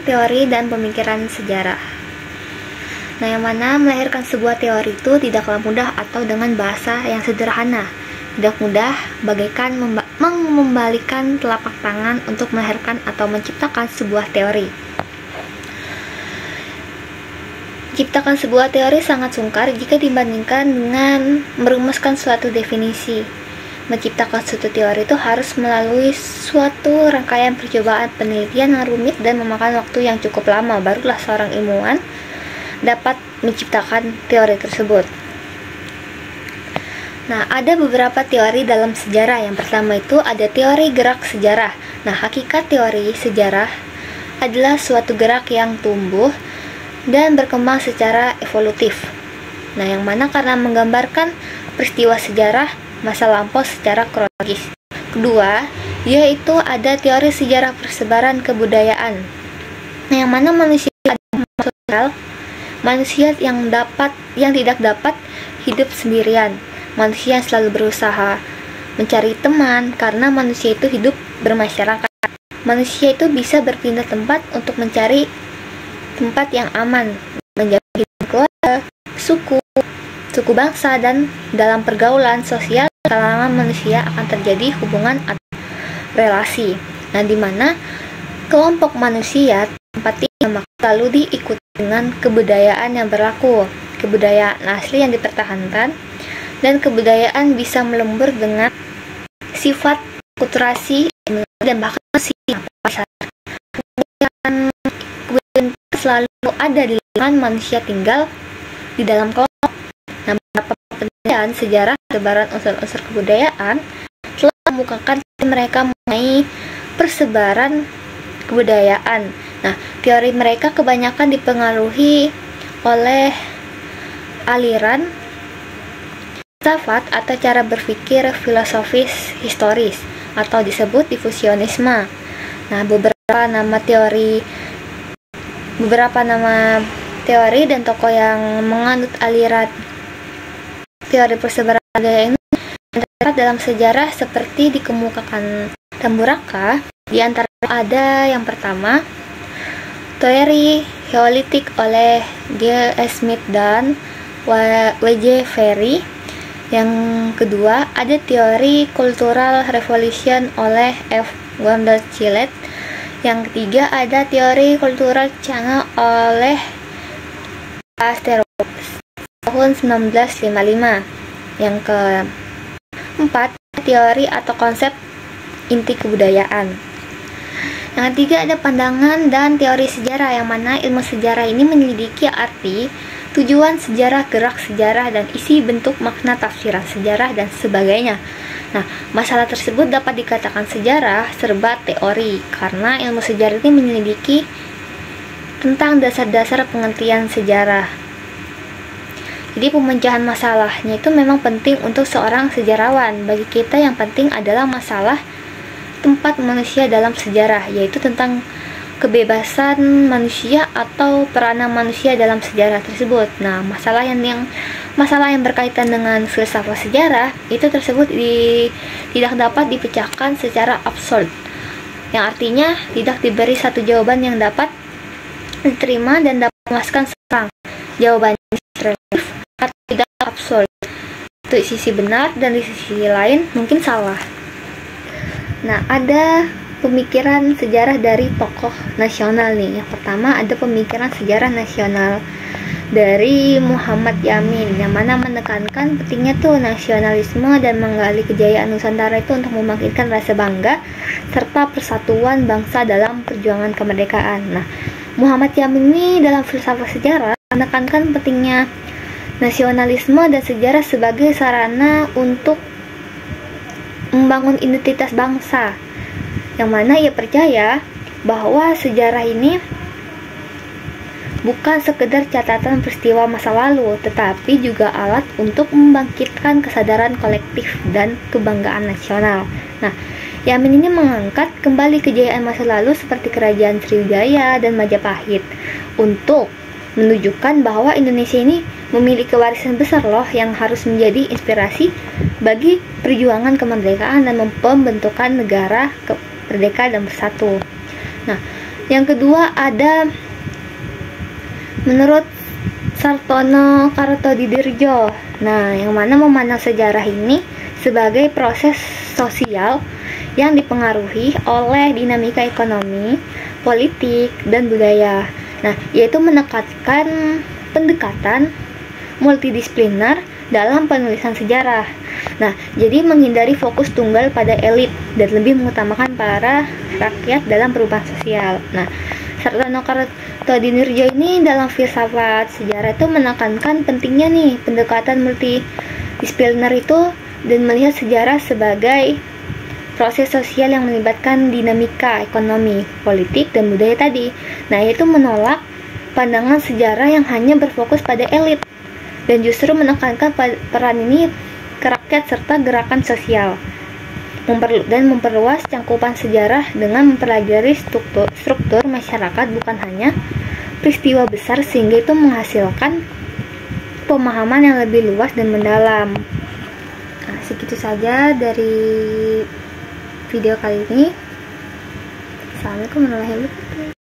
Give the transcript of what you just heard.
teori dan pemikiran sejarah. Nah, yang mana melahirkan sebuah teori itu tidaklah mudah atau dengan bahasa yang sederhana. Tidak mudah bagaikan membalikan telapak tangan untuk melahirkan atau menciptakan sebuah teori. Menciptakan sebuah teori sangat sungkar jika dibandingkan dengan merumuskan suatu definisi. Menciptakan suatu teori itu harus melalui suatu rangkaian percobaan penelitian yang rumit dan memakan waktu yang cukup lama, barulah seorang ilmuwan dapat menciptakan teori tersebut. Nah, ada beberapa teori dalam sejarah. Yang pertama itu ada teori gerak sejarah. Nah, hakikat teori sejarah adalah suatu gerak yang tumbuh dan berkembang secara evolutif. Nah, yang mana karena menggambarkan peristiwa sejarah masa lampau secara kronologis. Kedua, yaitu ada teori sejarah persebaran kebudayaan. Nah, yang mana manusia adalah sosial, manusia yang tidak dapat hidup sendirian. Manusia yang selalu berusaha mencari teman karena manusia itu hidup bermasyarakat. Manusia itu bisa berpindah tempat untuk mencari tempat yang aman, menjadi keluarga, suku bangsa, dan dalam pergaulan sosial kalangan manusia akan terjadi hubungan atau relasi. Nah, di mana kelompok manusia tempat tinggal lalu diikuti dengan kebudayaan yang berlaku, kebudayaan asli yang dipertahankan, dan kebudayaan bisa melembur dengan sifat akulturasi dan bahkan sifat pasar. Kebudayaan selalu ada di lingkungan manusia tinggal di dalam kelompok. Nah, beberapa penelitian sejarah persebaran unsur-unsur kebudayaan telah mengemukakan mereka mengenai persebaran kebudayaan. Nah, teori mereka kebanyakan dipengaruhi oleh aliran filsafat atau cara berpikir filosofis historis atau disebut difusionisme. Nah, beberapa nama teori dan tokoh yang menganut aliran teori persebaran budaya ini terdapat dalam sejarah seperti dikemukakan Tamburaka. Di antara ada yang pertama, teori Neolitik oleh G. S. Smith dan W. J. Ferry. Yang kedua, ada teori Cultural Revolution oleh F. Wendell Gillett. Yang ketiga, ada teori Cultural Change oleh Asteroid tahun 1955. Yang keempat, teori atau konsep inti kebudayaan. Yang ketiga, ada pandangan dan teori sejarah, yang mana ilmu sejarah ini menyelidiki arti, tujuan sejarah, gerak sejarah, dan isi bentuk makna tafsiran sejarah dan sebagainya. Nah, masalah tersebut dapat dikatakan sejarah serba teori karena ilmu sejarah ini menyelidiki tentang dasar-dasar pengertian sejarah. Jadi pemecahan masalahnya itu memang penting untuk seorang sejarawan. Bagi kita yang penting adalah masalah tempat manusia dalam sejarah, yaitu tentang kebebasan manusia atau peranan manusia dalam sejarah tersebut. Nah, masalah yang berkaitan dengan filsafat sejarah itu tersebut tidak dapat dipecahkan secara absolut, yang artinya tidak diberi satu jawaban yang dapat diterima dan dapat memuaskan seorang. Jawabannya relatif atau tidak absolut, itu sisi benar dan di sisi lain mungkin salah. Nah, ada pemikiran sejarah dari tokoh nasional nih. Yang pertama ada pemikiran sejarah nasional dari Muhammad Yamin, yang mana menekankan pentingnya tuh nasionalisme dan menggali kejayaan Nusantara itu untuk membangkitkan rasa bangga serta persatuan bangsa dalam perjuangan kemerdekaan. Nah, Muhammad Yamin ini dalam filsafat sejarah menekankan pentingnya nasionalisme dan sejarah sebagai sarana untuk membangun identitas bangsa, yang mana ia percaya bahwa sejarah ini bukan sekedar catatan peristiwa masa lalu, tetapi juga alat untuk membangkitkan kesadaran kolektif dan kebanggaan nasional. Nah, Yamin ini mengangkat kembali kejayaan masa lalu seperti kerajaan Sriwijaya dan Majapahit untuk menunjukkan bahwa Indonesia ini memiliki warisan besar loh yang harus menjadi inspirasi bagi perjuangan kemerdekaan dan pembentukan negara merdeka dan bersatu. Nah, Yang kedua ada menurut Sartono Kartodidirjo. Nah, yang mana memandang sejarah ini sebagai proses sosial yang dipengaruhi oleh dinamika ekonomi, politik, dan budaya. Nah, yaitu menekankan pendekatan multidisipliner dalam penulisan sejarah. Nah, jadi menghindari fokus tunggal pada elit dan lebih mengutamakan para rakyat dalam perubahan sosial. Nah, Sartono Kartodidirjo ini dalam filsafat sejarah itu menekankan pentingnya nih pendekatan multidisipliner itu dan melihat sejarah sebagai proses sosial yang melibatkan dinamika ekonomi, politik, dan budaya tadi. Nah, yaitu menolak pandangan sejarah yang hanya berfokus pada elit dan justru menekankan peran ini ke rakyat serta gerakan sosial. Dan memperluas cangkupan sejarah dengan mempelajari struktur masyarakat, bukan hanya peristiwa besar, sehingga itu menghasilkan pemahaman yang lebih luas dan mendalam. Nah, segitu saja dari video kali ini. Assalamualaikum warahmatullahi wabarakatuh.